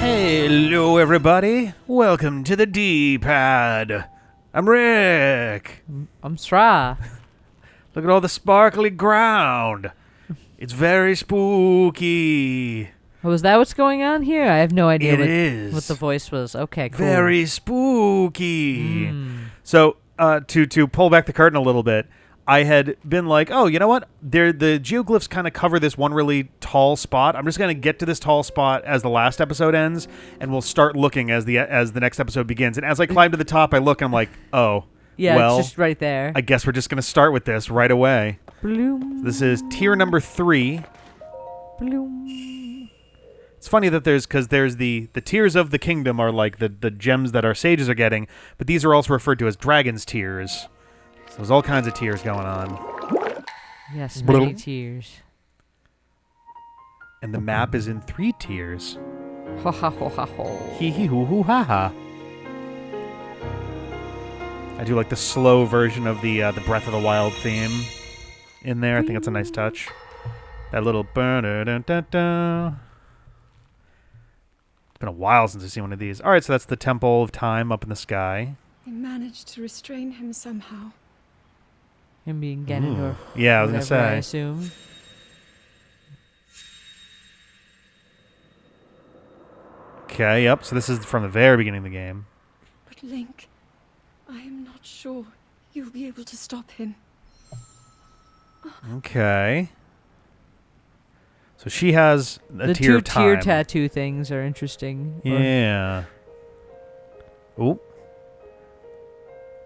Hello, everybody. Welcome to the D-pad. I'm Rick. I'm Sra. Look at all the sparkly ground. It's very spooky. Oh, is that what's going on here? I have no idea It what the voice was. Okay, cool. Very spooky. So, to pull back the curtain a little bit, I had been like, oh, you know what? The geoglyphs kind of cover this one really tall spot. I'm just going to get to this tall spot as the last episode ends, and we'll start looking as the next episode begins. And as I climb to the top, I look and I'm like, oh, yeah, well, it's just right there. I guess we're just going to start with this right away. Bloom. This is tier number 3. Bloom. It's funny that there's the tiers of the kingdom are like the gems that our sages are getting, but these are also referred to as dragon's tiers. So there's all kinds of tiers going on. Yes, many tiers. And the map is in 3 tiers. Ho ha ho ha ho. Hee hee hoo hoo ha ha. I do like the slow version of the Breath of the Wild theme in there. I think it's a nice touch. That little burn-dun-dun-dun. It's been a while since I've seen one of these. All right, so that's the Temple of Time up in the sky. They managed to restrain him somehow. Him being Ganondorf. Yeah, I was going to say. I assume. Okay, yep. So this is from the very beginning of the game. But Link, I am not sure you'll be able to stop him. Okay. So she has a The tier of two time. tier tattoo things are interesting. Yeah. Ooh.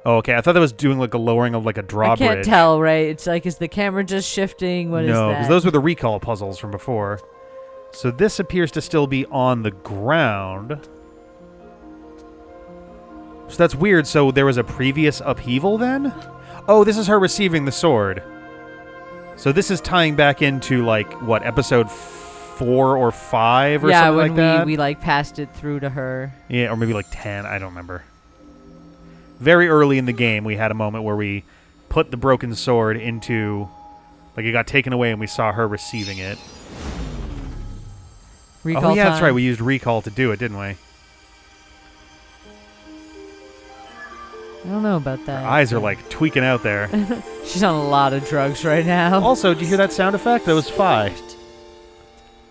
Oh, okay. I thought that was doing like a lowering of like a I drawbridge. can't tell, right? It's like, is the camera just shifting? What is that? No, because those were the recall puzzles from before. So this appears to still be on the ground. So that's weird. So there was a previous upheaval then? Oh, this is her receiving the sword. So this is tying back into like, what, episode 4 or 5 or something like that? Yeah, when we like passed it through to her. Yeah, or maybe like 10. I don't remember. Very early in the game, we had a moment where we put the broken sword into... Like, it got taken away and we saw her receiving it. Recall yeah, time. that's right. We used recall to do it, didn't we? I don't know about that. Her eyes are, like, tweaking out there. She's on a lot of drugs right now. Also, did you hear that sound effect? That was Fi.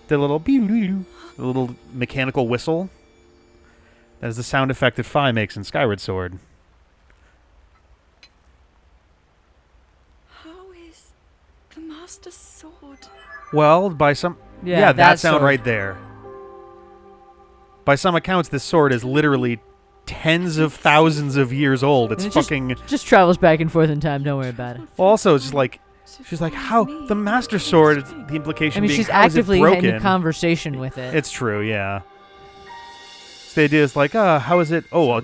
The little... The little mechanical whistle. That is the sound effect that Fi makes in Skyward Sword. The Master Sword. Well, by some... Yeah, that sound sword. right there. By some accounts, this sword is literally tens of thousands of years old. It's And it fucking... Just travels back and forth in time. Don't worry about it. Also, it's just like... She's like, how... The Master Sword, the implication I mean, being, she's how is it actively broken? in conversation with it. It's true, yeah. So the idea is like, how is it... Oh,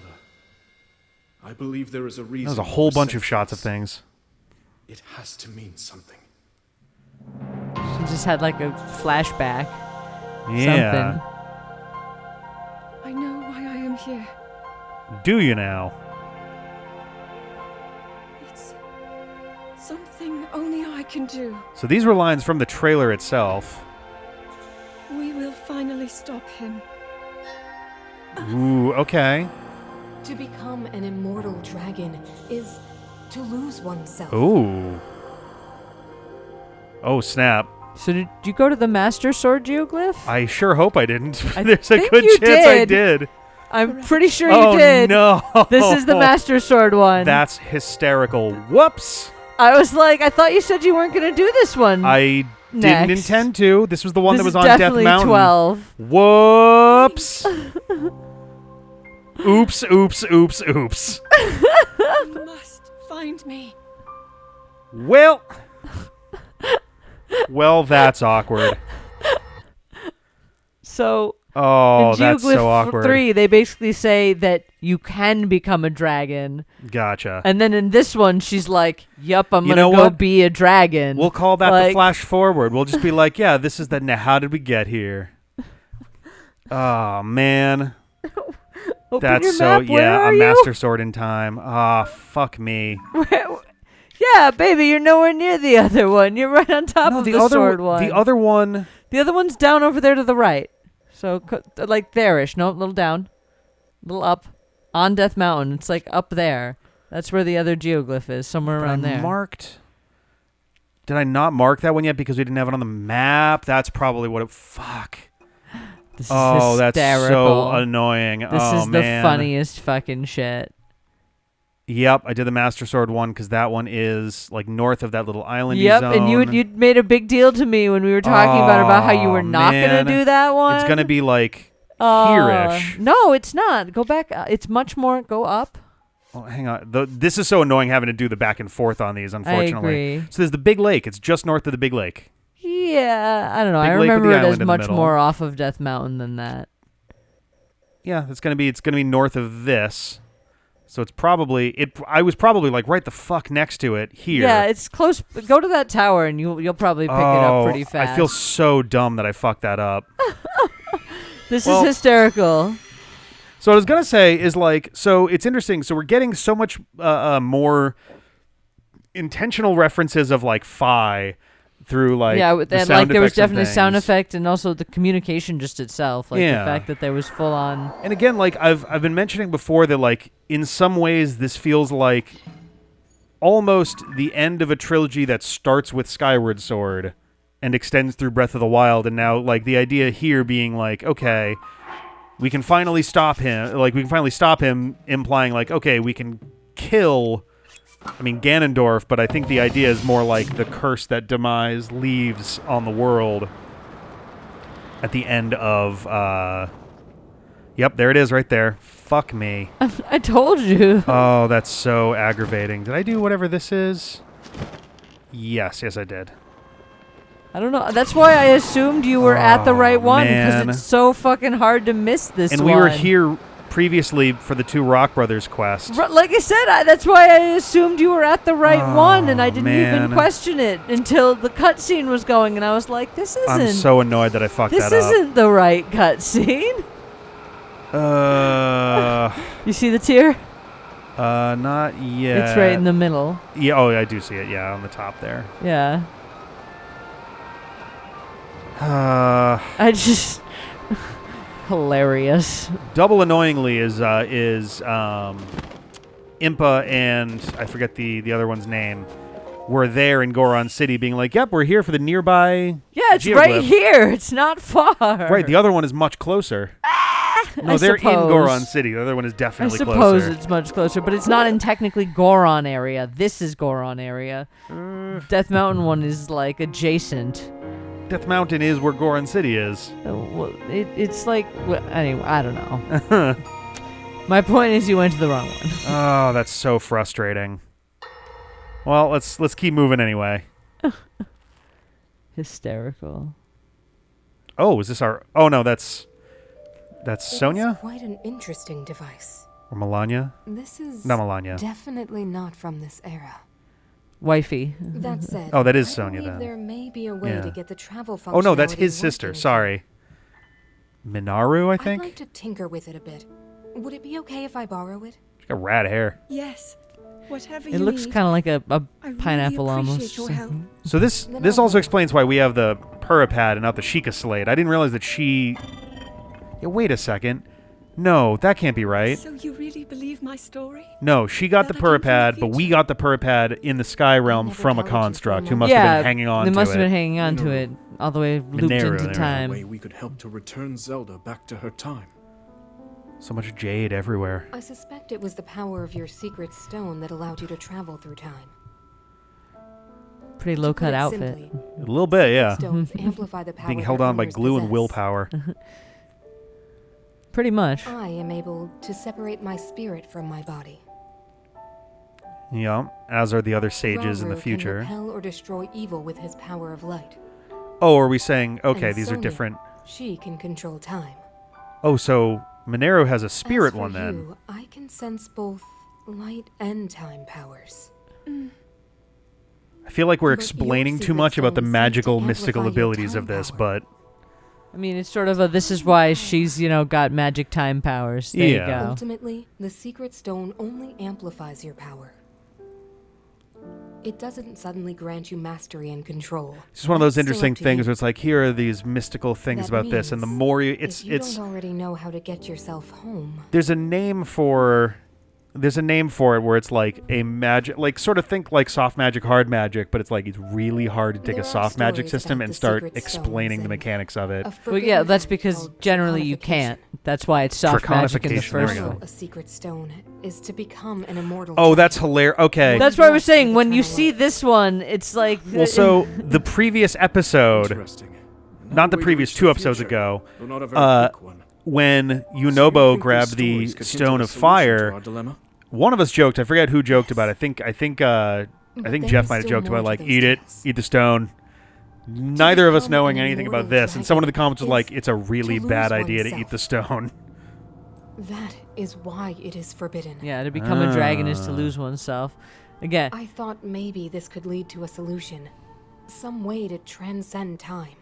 I believe there is a reason. there's a whole for bunch of shots of acceptance. things. It has to mean something. She just had like a flashback. Yeah. Something. I know why I am here. Do you now? It's something only I can do. So these were lines from the trailer itself. We will finally stop him. Ooh, okay. To become an immortal dragon is to lose oneself. Ooh. Oh, snap. So did you go to the Master Sword geoglyph? I sure hope I didn't. I There's a think good you chance I did. did. I'm pretty sure Oh, you did. no. This is the Master Sword one. That's hysterical. Whoops. I was like, I thought you said you weren't going to do this one. I didn't Next. intend to. This was the one This that was is on Death definitely Mountain. 12. Whoops. Oops, oops, oops, oops. You must find me. Well, that's awkward. So Oh, in that's Geoglyph so awkward. 3, they basically say that you can become a dragon. Gotcha. And then in this one, she's like, yup, I'm You going know to go what? be a dragon. We'll call that the Like- flash forward. We'll just be like, yeah, this is the... Now, how did we get here? Oh, man. Open That's your so... map. Where Yeah, are a you? Master Sword in time. Ah, fuck me. Yeah, baby, you're nowhere near the other one. You're right on top No, of the the other sword one. The other one... The other one's down over there to the right. So, like there-ish. No, a little down. A little up. On Death Mountain. It's like up there. That's where the other geoglyph is. Somewhere around there. Did I not mark that one yet because we didn't have it on the map? That's probably what it... Fuck. This is hysterical. That's so annoying. This is the funniest fucking shit. Yep, I did the Master Sword one because that one is like north of that little island zone. Yep, and you made a big deal to me when we were talking about how you were not going to do that one. It's going to be like here-ish. No, it's not. Go back. It's much more. Go up. Oh, hang on. This is so annoying having to do the back and forth on these, unfortunately. I agree. So there's the big lake. It's just north of the big lake. Yeah, I don't know. I remember it as much more off of Death Mountain than that. Yeah, it's gonna be north of this. So it's probably I was probably like right the fuck next to it here. Yeah, it's close. Go to that tower and you'll probably pick it up pretty fast. I feel so dumb that I fucked that up. This is hysterical. So what I was gonna say is like, so it's interesting. So we're getting so much more intentional references of like Phi through like the sound there was effects and definitely sound things. effect and also the communication just itself, like the fact that there was full on. And again, like I've been mentioning before that like in some ways this feels like almost the end of a trilogy that starts with Skyward Sword and extends through Breath of the Wild, and now like the idea here being like, okay, we can finally stop him. Like we can finally stop him, implying like, okay, we can kill. I mean, Ganondorf, but I think the idea is more like the curse that Demise leaves on the world at the end of, yep, there it is right there. Fuck me. I told you. Oh, that's so aggravating. Did I do whatever this is? Yes, I did. I don't know. That's why I assumed you were at the right one, because it's so fucking hard to miss this one. And we were here previously for the 2 Rock Brothers quest. Like I said, that's why I assumed you were at the right one, and I didn't even question it until the cutscene was going, and I was like, this isn't... I'm so annoyed that I fucked that up. This isn't the right cutscene. You see the tear? Not yet. It's right in the middle. Yeah, oh, I do see it, yeah, on the top there. Yeah. I just... Hilarious. Double annoyingly is Impa and I forget the other one's name were there in Goron City being like, yep, we're here for the nearby it's geoglyph. right here. It's not far. Right, the other one is much closer. No, they're in Goron City. The other one is definitely closer. I suppose it's much closer, but it's not in technically Goron area. This is Goron area. Death Mountain one is like adjacent. Death Mountain is where Goron City is. Well, it's like... anyway, I don't know. My point is you went to the wrong one. Oh, that's so frustrating. Well, let's keep moving anyway. Hysterical. Oh, is this our... Oh, no, that's Sonia? Quite an interesting device. Or Melania? This is not Melania. Definitely not from this era. Wifey. That said, oh, that is Sonia then. There may be a way to get the travel functionality. Oh no, that's his sister. Sorry. Minaru, I think. I'd like to tinker with it a bit. Would it be okay if I borrow it? She's got rad hair. Yes. Whatever it looks kind of like a pineapple really almost. Your help. So this also explains why we have the Puripad and not the Sheikah Slate. I didn't realize that she... Yeah, wait a second. No, that can't be right. So you really believe my story? No, she got the Puripad, but we got the Puripad in the Sky Realm from a construct who must have been hanging on to it. They must have been hanging on to it all the way looped into time. Way we could help to return Zelda back to her time. So much jade everywhere. I suspect it was the power of your secret stone that allowed you to travel through time. Pretty low-cut outfit. Simply, a little bit, yeah. Stones amplify the power being held on by glue and willpower. Pretty much. I am able to separate my spirit from my body. Yeah, as are the other sages in the Rauru future. Can repel or destroy evil with his power of light. Oh, are we saying, okay, And these Sonia, are different... She can control time. Oh, so Monero has a spirit As for one then. you, I can sense both light and time powers. I feel like we're But explaining your too secret much about the stone seems to magical, amplify mystical your abilities time of this, power. but... I mean, it's sort of a, this is why she's, got magic time powers. There you go. Ultimately, the secret stone only amplifies your power. it doesn't suddenly grant you mastery and control. It's just one of those That's still interesting up to things you. where it's like, here are these mystical things That about this, and the means more you, if you don't already know how to get yourself home. there's a name for it where it's like a magic, like sort of think like soft magic, hard magic, but it's like it's really hard to take There a are soft magic stories system about and the start secret explaining the stones mechanics of it. A Well, forbidden yeah, that's act because called generally you draconification. can't. That's why it's soft magic in the Draconification, there we first go. one. A secret stone is to become an immortal. Oh, that's dragon. hilarious. Okay. That's what I was saying. That's When you kinda see like- this one, it's like... Well, so the previous episode, Interesting. not the Another way to previous reach 2 the episodes future, ago, though not a very quick one. when So you Yunobo think grabbed the these stories could hint Stone at a of solution to Fire, our dilemma? one of us joked. I forget who joked about it. I think But Jeff there's might have still joked more about to like those eat it, tales. eat the stone. Neither of us become knowing an anything about immortal this, and someone in the comments was dragon like, is "It's a really to bad lose idea to eat oneself. the stone." That is why it is forbidden. Yeah, to become a dragon is to Ah. lose oneself. Again, I thought maybe this could lead to a solution. Some way to transcend time.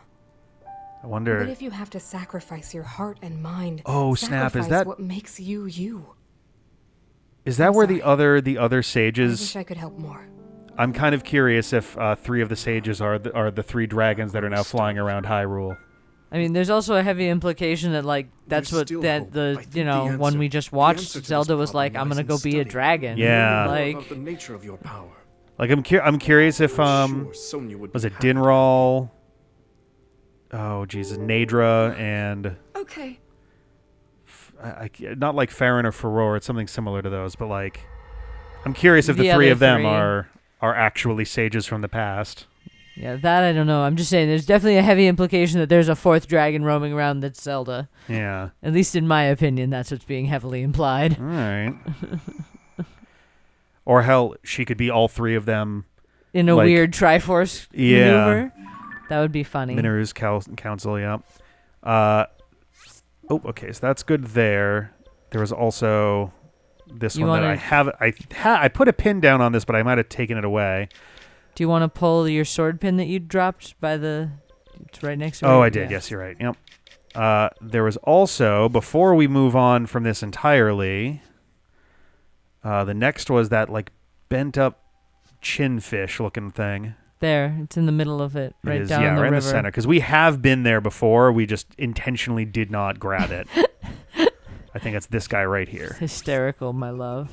I wonder. But if you have to sacrifice your heart and mind, Oh, snap, is sacrifice that- what makes you you? Is that I'm where sorry. the other I wish sages? I could help more. I'm kind of curious if 3 of the sages are the 3 dragons that are now flying around Hyrule. I mean, there's also a heavy implication that like that's There's what still that hope. I the think you the know when answer- we just the watched answer to this Zelda was problem like, I'm lies gonna in go be a study. dragon. Yeah. More Like about the nature of your power. Like I'm curious if Sure, Sonya would was be it happy. Dinral? Oh Jesus, Nadra and Okay. not like Farron or Furore. It's something similar to those, but like I'm curious if the The 3 other of them 3. are actually sages from the past. Yeah, that I don't know. I'm just saying there's definitely a heavy implication that there's a 4th dragon roaming around that's Zelda. Yeah. At least in my opinion, that's what's being heavily implied. All right. Or hell, she could be all 3 of them. In a Like- weird Triforce Yeah. maneuver. That would be funny. Minoru's council, yeah. Okay, so that's good there. There was also this You one that wanna- I have. I put a pin down on this, but I might have taken it away. Do you want to pull your sword pin that you dropped by the... It's right next to it? Oh, I did. Yeah. Yes, you're right. Yep. There was also, before we move on from this entirely, the next was that like bent up chinfish looking thing. There. It's in the middle of it. Right It is, down yeah, the right river. in the center. Because we have been there before. We just intentionally did not grab it. I think it's this guy right here. Hysterical, my love.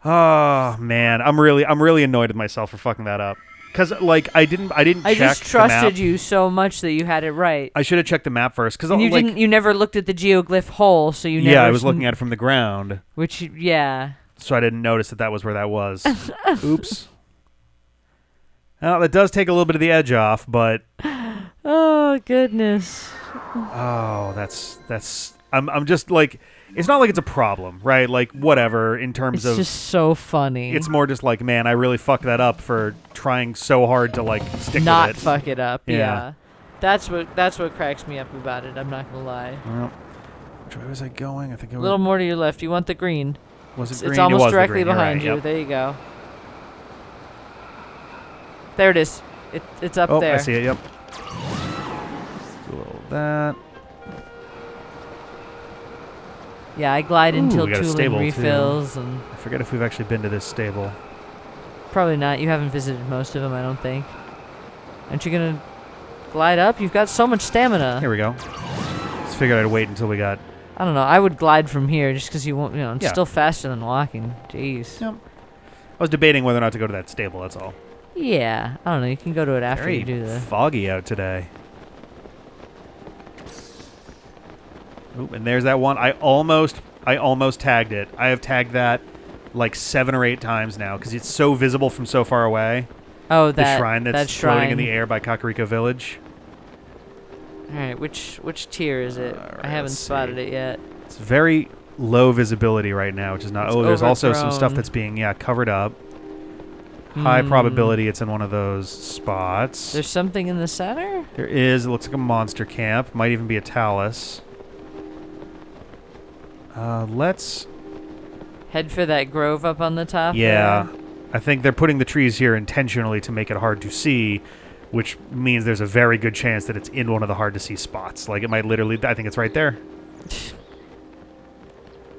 Oh man, I'm really annoyed with myself for fucking that up. Cause like I didn't I check just the map. trusted you so much that you had it right. I should have checked the map first. Cause And you like didn't. You never looked at the geoglyph hole, so you never. yeah, I was looking at it from the ground, Which, yeah. so I didn't notice that was where that was. Oops. Well, that does take a little bit of the edge off, but Oh goodness. oh, that's. I'm just like, it's not like it's a problem, right? Like whatever in terms It's of. just so funny. It's more just like, man, I really fucked that up for trying so hard to like stick not with it. fuck it up. Yeah. Yeah. That's what cracks me up about it. I'm not gonna lie. Well, which way was I going? I think I A was. little more to your left. You want the green. Was it It's, green? it's It almost was the directly green, you're behind right, you. yep. There you go. There it is. It's up Oh, there. I see it. Yep. Do a little of that. Yeah, I glide Ooh, until we got a tooling stable, too. refills, and I forget if we've actually been to this stable. probably not. You haven't visited most of them, I don't think. Aren't you gonna glide up? You've got so much stamina. Here we go. Just figured I'd wait until we got. I don't know. I would glide from here just because you won't. You know, it's Yeah. still faster than walking. Jeez. Yep. I was debating whether or not to go to that stable. That's all. Yeah. I don't know. You can go to it after Very you do the. foggy out today. Oop, and there's that one. I almost tagged it. I have tagged that like 7 or 8 times now because it's so visible from so far away. Oh, The that shrine that's that floating shrine. in the air by Kakariko Village. All right. Which tier is it? Alright, I haven't let's spotted see. it yet. It's very low visibility right now, which is not. It's Oh, there's also some stuff overgrown. that's being covered up. High Hmm. probability it's in one of those spots. There's something in the center. There is. It looks like a monster camp. Might even be a talus. Let's. Head for that grove up on the top. Yeah, there. I think they're putting the trees here intentionally to make it hard to see, which means there's a very good chance that it's in one of the hard to see spots. Like it might literally. I think it's right there.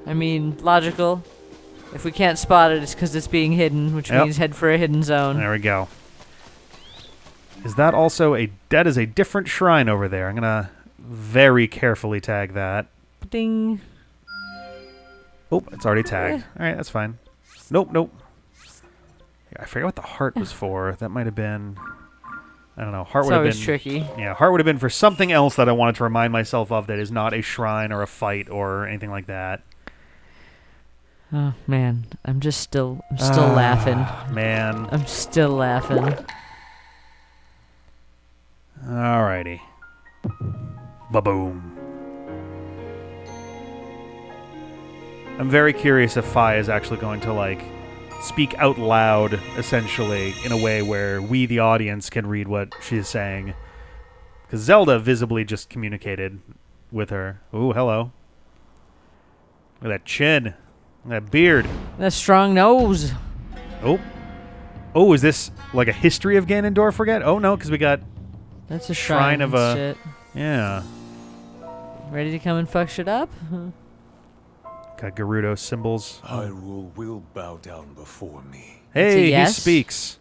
I mean, logical. If we can't spot it, it's because it's being hidden, which Yep. means head for a hidden zone. There we go. Is that also that is a different shrine over there. I'm going to very carefully tag that. Ding. Oh, it's already tagged. All right, that's fine. Nope. Yeah, I forget what the heart was for. That might have been... I don't know. Heart It's would have always been... tricky. Yeah, heart would have been for something else that I wanted to remind myself of that is not a shrine or a fight or anything like that. Oh man, I'm still laughing. Man. I'm still laughing. Alrighty. Ba-boom. I'm very curious if Fi is actually going to, like, speak out loud, essentially, in a way where we, the audience, can read what she's saying. Because Zelda visibly just communicated with her. Ooh, hello. Look at that chin. Look at that beard. That strong nose. Oh, is this like a history of Ganondorf forget? Oh, no, because we got... That's a Shrine shrine of and a- shit. Yeah. Ready to come and fuck shit up? Got Gerudo symbols. Hyrule will bow down before me. Hey, yes? he speaks.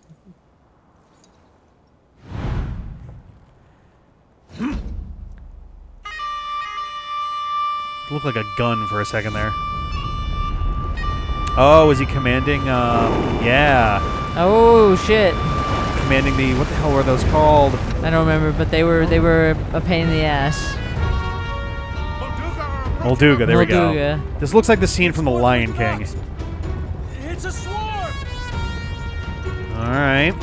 Looked like a gun for a second there. Oh, is he commanding? Yeah, Oh shit! commanding the. What the hell were those called? I don't remember, but they were a pain in the ass. Molduga. There we go. Molduga. This looks like the scene from The Lion King. It's a swarm! All right.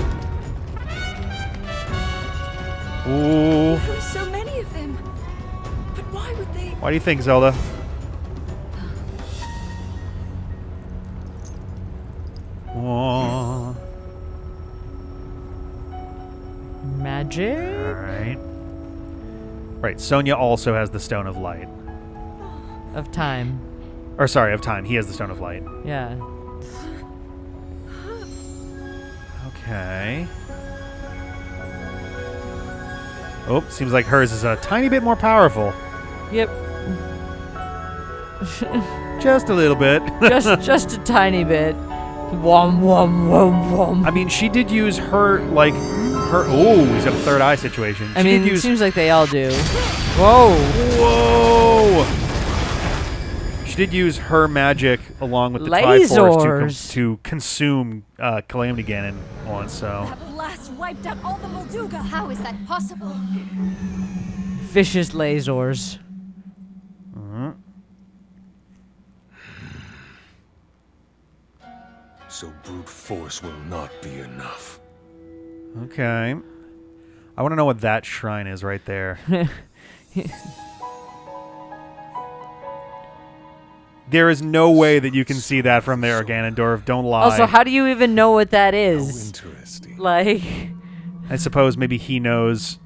Ooh. There are so many of them. But why would they? Why do you think, Zelda? Oh. Magic All right. Right. Sonya also has the Stone of Light. of time. Or sorry, of time. He has the Stone of Light. Yeah. Okay. Oh, seems like hers is a tiny bit more powerful. Yep. Just a little bit. just a tiny bit. Wom wom wom wom. I mean, she did use her, like, her... Oh, he's got a third eye situation. I She mean, did it use... seems like they all do. Whoa. Whoa! She did use her magic along with the Triforce to consume Calamity Ganon once, so... That blast wiped out all the Molduga. How is that possible? Vicious lasers. So brute force will not be enough. Okay. I want to know what that shrine is right there. There is no way that you can see that from there, Ganondorf. Don't lie. Also, how do you even know what that How is? interesting. Like, I suppose maybe he knows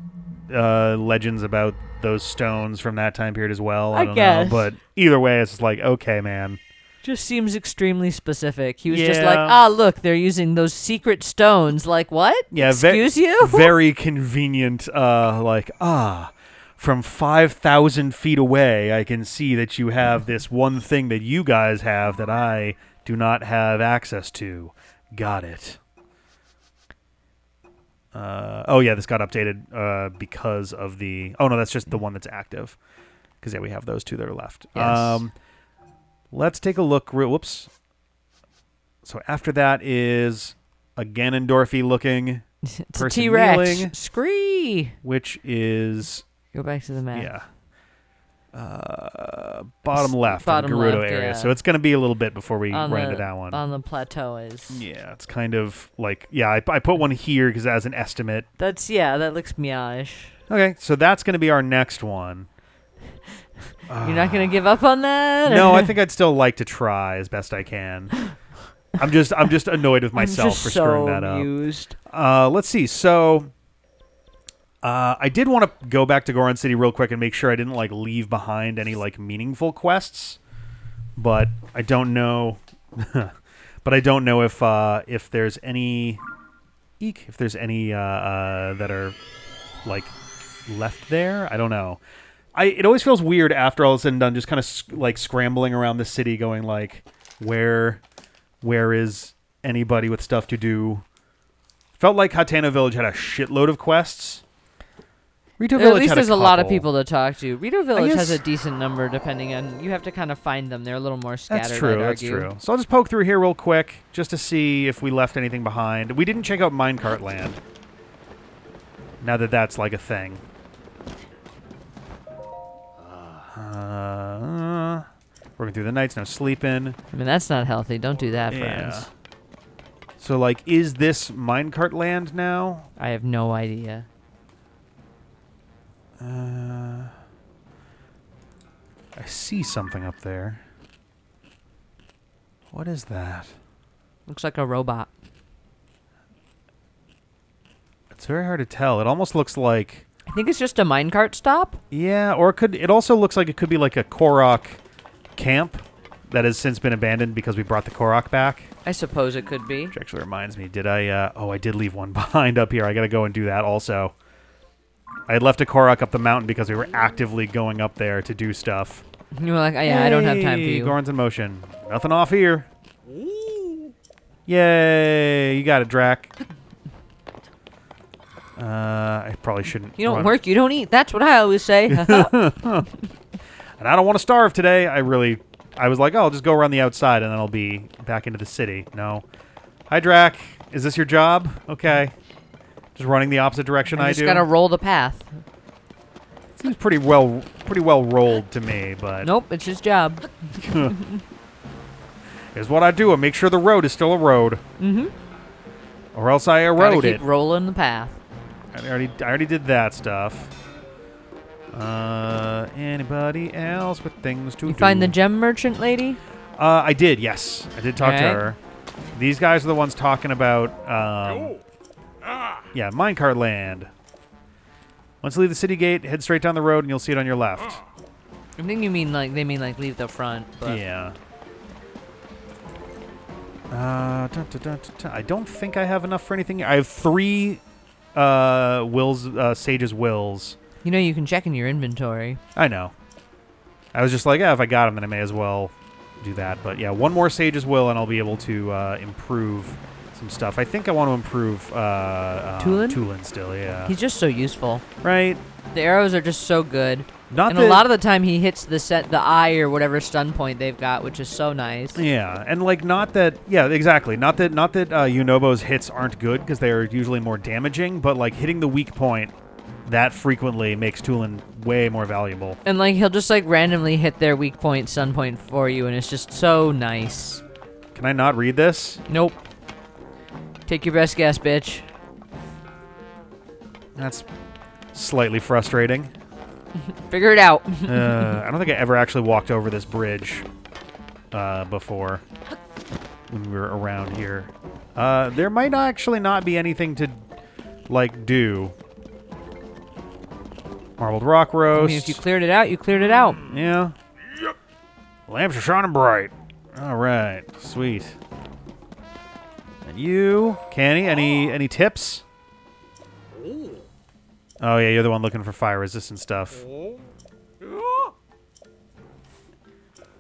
legends about those stones from that time period as well. I I don't guess. know. But either way, it's just like, okay, man. just seems extremely specific. He was just Yeah. like, ah, look, they're using those secret stones. Like, what? Yeah, Excuse you? Very convenient, from 5,000 feet away, I can see that you have this one thing that you guys have that I do not have access to. Got it. Oh, yeah, this got updated because of the... Oh, no, that's just the one that's active. Because, yeah, we have those two that are left. Yes. Let's take a look. Whoops. So after that is a Ganondorfy looking It's a person T-Rex. kneeling, Scree. which is... Go back to the map. Yeah. Bottom left bottom on Gerudo left, area. yeah. So it's going to be a little bit before we On run the, into that one. On the plateau is. Yeah, it's kind of like... Yeah, I put one here because as an estimate. That looks meowish. Okay, so that's going to be our next one. You're not going to give up on that? No, I think I'd still like to try as best I can. I'm just annoyed with myself for screwing that up. Amused. Let's see. So, I did want to go back to Goron City real quick and make sure I didn't like leave behind any like meaningful quests, but I don't know. But I don't know if there's any, if there's any that are like left there. I don't know. It always feels weird after all is said and done, just kind of like scrambling around the city, going like, where where is anybody with stuff to do? Felt like Hateno Village had a shitload of quests. Rito Village At least had there's a lot of couple. people to talk to. Rito Village has a guess- decent number, depending on... You have to kind of find them. They're a little more scattered, That's true. I'd That's argue. true. So I'll just poke through here real quick just to see if we left anything behind. We didn't check out Minecart Land. Now that that's like a thing. Working through the nights, no sleeping. I mean, that's not healthy. Don't do that, Yeah. friends. So, like, is this Minecart Land now? I have no idea. I see something up there. What is that? Looks like a robot. It's very hard to tell. It almost looks like... I think it's just a minecart stop. Yeah, or it also looks like it could be like a Korok camp that has since been abandoned because we brought the Korok back. I suppose it could be. Which actually reminds me, did I... I did leave one behind up here. I gotta go and do that also. I had left a Korok up the mountain because we were actively going up there to do stuff. You were like, oh, yeah, I don't have time for Hey, you. Goron's in motion. Nothing off here. Yay! You got it, Drac. I probably shouldn't. You don't run. work, you don't eat. That's what I always say. And I don't want to starve today. I was like, oh, I'll just go around the outside and then I'll be back into the city. No. Hi, Drac. Is this your job? Okay. Just running the opposite direction I just do. gotta roll the path. Seems pretty well rolled to me, but Nope, it's his job. here's what I do. I make sure the road is still a road. Mm-hmm. Or else I Gotta erode keep it. rolling the path. I already did that stuff. Anybody else with things to do? You find the gem merchant lady? I did, yes. I did talk to Alright. her. These guys are the ones talking about, yeah, Minecart Land. Once you leave the city gate, head straight down the road and you'll see it on your left. I think you mean like, they mean like leave the front. But Yeah. I don't think I have enough for anything. I have 3 Sage's Wills. You know you can check in your inventory. I know. I was just like, yeah, if I got them, then I may as well do that. But yeah, 1 more Sage's Will, and I'll be able to improve some stuff. I think I want to improve Tulin? Tulin still, yeah. He's just so useful. Right? The arrows are just so good. Not And that, a lot of the time he hits the eye or whatever stun point they've got, which is so nice. yeah, and like not that, yeah, exactly. Not that Yunobo's hits aren't good because they are usually more damaging, but like hitting the weak point that frequently makes Tulin way more valuable. And like he'll just like randomly hit their weak point, stun point for you, and it's just so nice. Can I not read this? Nope. Take your best guess, bitch. That's slightly frustrating. Figure it out. I don't think I ever actually walked over this bridge before when we were around here. There might actually not be anything to like do. Marbled rock I roast. mean, if you cleared it out, you cleared it out. Yeah. Lamps are shining bright. All right, sweet. And you, Canny, any tips? Oh yeah, you're the one looking for fire resistant stuff.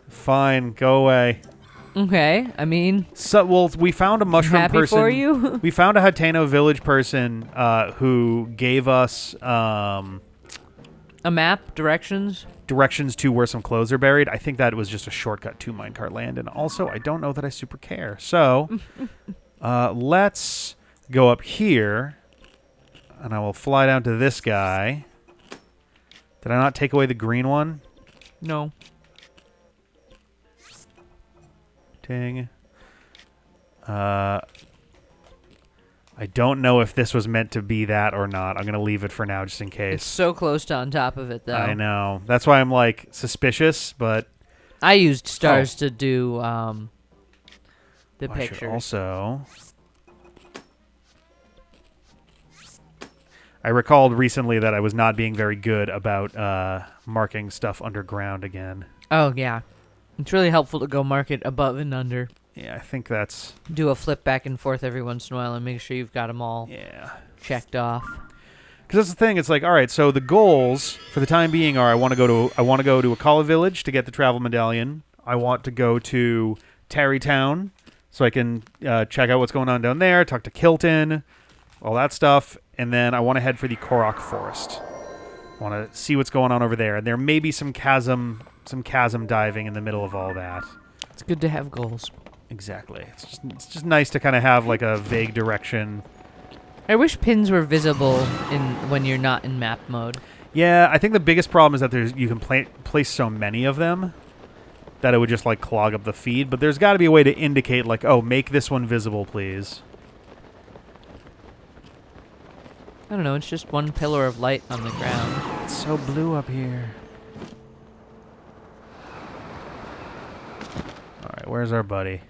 Fine, go away. Okay, I mean, So, well, we found a mushroom happy person. for you. We found a Hateno village person who gave us A map, directions. directions to where some clothes are buried. I think that was just a shortcut to Minecart Land, and also I don't know that I super care. So, let's go up here, and I will fly down to this guy. Did I not take away the green one? No. Ding. I don't know if this was meant to be that or not. I'm going to leave it for now just in It's case. so close to on top of it, though. I know. That's why I'm, like, suspicious, but... I used stars to do the I should pictures. also... I recalled recently that I was not being very good about marking stuff underground again. Oh, yeah. It's really helpful to go mark it above and under. Yeah, I think that's... Do a flip back and forth every once in a while and make sure you've got them all Yeah. checked off. Because that's the thing. It's like, all right, so the goals for the time being are I want to go to Akala Village to get the travel medallion. I want to go to Tarrytown so I can check out what's going on down there, talk to Kilton, all that stuff, and then I want to head for the Korok Forest. I want to see what's going on over there, and there may be some chasm diving in the middle of all that. It's good to have goals. Exactly. It's just nice to kind of have like a vague direction. I wish pins were visible when you're not in map mode. Yeah, I think the biggest problem is that you can place so many of them that it would just like clog up the feed. But there's got to be a way to indicate like, oh, make this one visible, please. I don't know. It's just one pillar of light on the ground. It's so blue up here. All right, where's our buddy?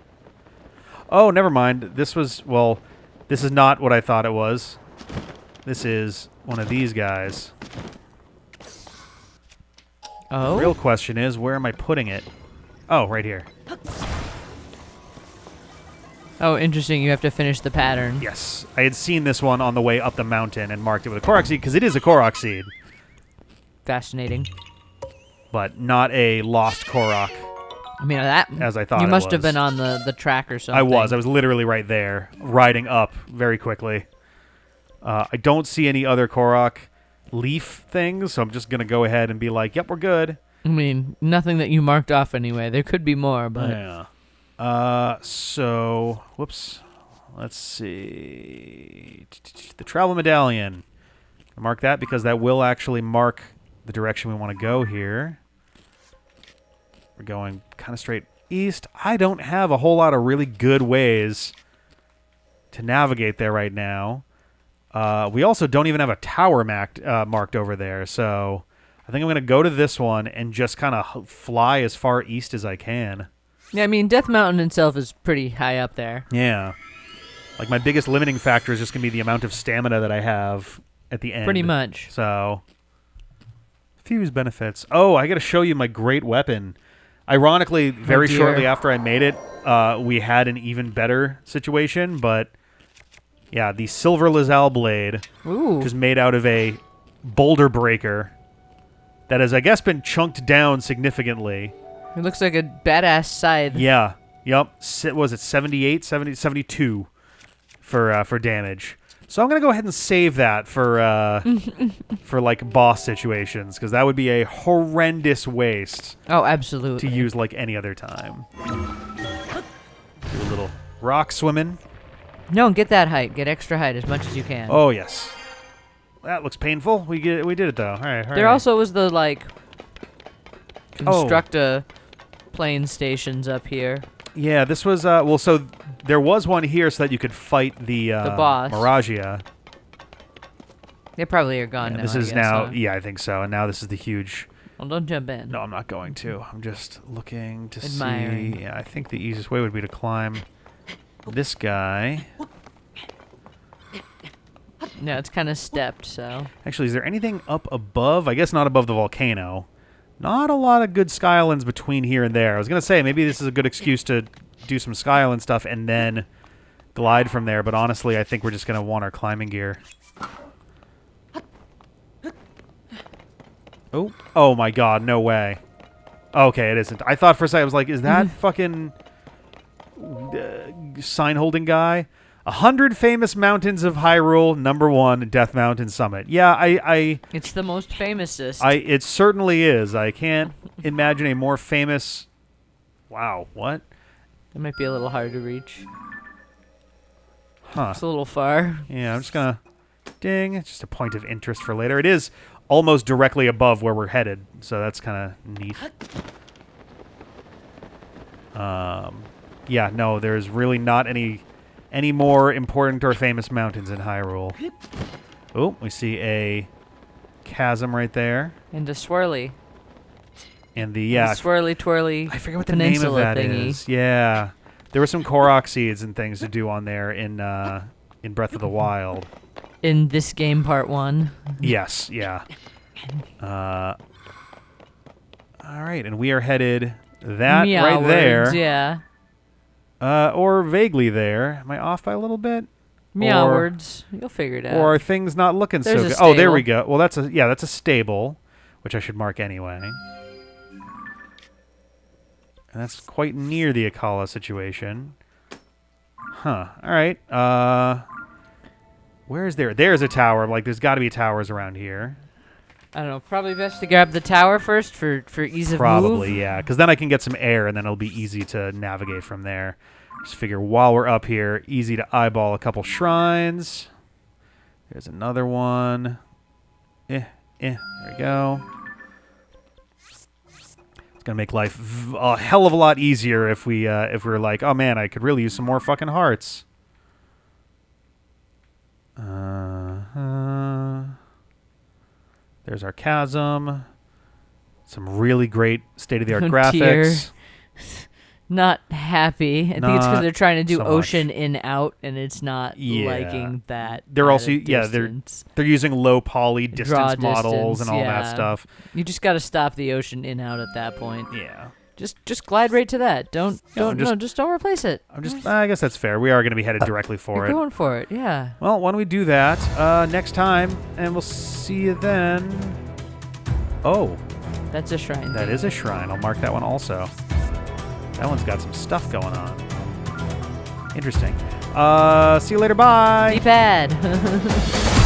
Oh, never mind. This is not what I thought it was. This is one of these guys. Oh? The real question is, where am I putting it? Oh, right here. Oh, interesting. You have to finish the pattern. Yes. I had seen this one on the way up the mountain and marked it with a Korok seed, because it is a Korok seed. Fascinating. But not a lost Korok, I mean, that as I thought you it must have was. been on the track or something. I was literally right there, riding up very quickly. I don't see any other Korok leaf things, so I'm just going to go ahead and be like, yep, we're good. I mean, nothing that you marked off anyway. There could be more, but... Yeah. So, whoops. Let's see. The travel medallion. Mark that because that will actually mark the direction we want to go here. We're going kind of straight east. I don't have a whole lot of really good ways to navigate there right now. We also don't even have a tower marked over there, so I think I'm going to go to this one and just kind of fly as far east as I can. Yeah, I mean, Death Mountain itself is pretty high up there. Yeah. Like, my biggest limiting factor is just going to be the amount of stamina that I have at the end. Pretty much. So, fuse benefits. Oh, I got to show you my great weapon. Ironically, very shortly after I made it, we had an even better situation, but yeah, the Silver Lizal Blade, which is made out of a boulder breaker that has, I guess, been chunked down significantly. It looks like a badass scythe. Yeah. Yep. Was it 78, 70, 72 for damage? So I'm going to go ahead and save that for like boss situations, because that would be a horrendous waste. Oh, absolutely. To use like any other time. Do a little rock swimming. No, get that height. Get extra height as much as you can. Oh, yes. That looks painful. We did it though. All right. There also was the like constructa plane stations up here. Yeah, this was so there was one here so that you could fight the boss. Miragia. They probably are gone now. This is now, yeah, I think so. And now this is the huge. Well, don't jump in. No, I'm not going to. I'm just looking to Admiring. see. Yeah, I think the easiest way would be to climb this guy. No, it's kind of stepped, so. Actually, is there anything up above? I guess not above the volcano. Not a lot of good Sky Islands between here and there. I was going to say, maybe this is a good excuse to do some Sky Island stuff and then glide from there, but honestly, I think we're just going to want our climbing gear. Oh my god, no way. Okay, it isn't. I thought for a second, I was like, is that fucking sign-holding guy? 100 famous mountains of Hyrule, #1, Death Mountain Summit. Yeah, It's the most famousest. it certainly is. I can't imagine a more famous... Wow, what? It might be a little hard to reach. Huh. It's a little far. Yeah, I'm just gonna... Ding. It's just a point of interest for later. It is almost directly above where we're headed, so that's kind of neat. Yeah, no, there's really not any more important or famous mountains in Hyrule. Oh, we see a chasm right there. And a swirly. And the, yeah... swirly twirly I forget what the name of that is. Yeah. There were some Korok seeds and things to do on there in Breath of the Wild. In this game, part 1. Yes, yeah. All right, and we are headed right there. Yeah. Or vaguely there. Am I off by a little bit? Meowwards. You'll figure it out. Or are things not looking There's so a good? Oh, there stable. we go. Well, that's a stable, which I should mark anyway. And that's quite near the Akala situation. Huh. All right. Where is there? There's a tower. Like, there's got to be towers around here. I don't know. Probably best to grab the tower first for ease of Probably, move. yeah. Because then I can get some air, and then it'll be easy to navigate from there. Just figure while we're up here, easy to eyeball a couple shrines. There's another one. There we go. It's gonna make life a hell of a lot easier if we're like, oh man, I could really use some more fucking hearts. There's our chasm. Some really great state-of-the-art graphics. Not happy. I think it's because they're trying to do so ocean much. in out, and it's not liking that. They're at also a they're distance. using low poly Draw distance models distance, and all that yeah. stuff. You just got to stop the ocean in out at that point. Yeah. Just glide right to that. Don't just don't replace it. I guess that's fair. We are going to be headed directly for You're it. going for it. Yeah. Well, why don't we do that next time, and we'll see you then. Oh, That's a shrine. that is a shrine. I'll mark that one also. That one's got some stuff going on. Interesting. See you later. Bye. Be bad.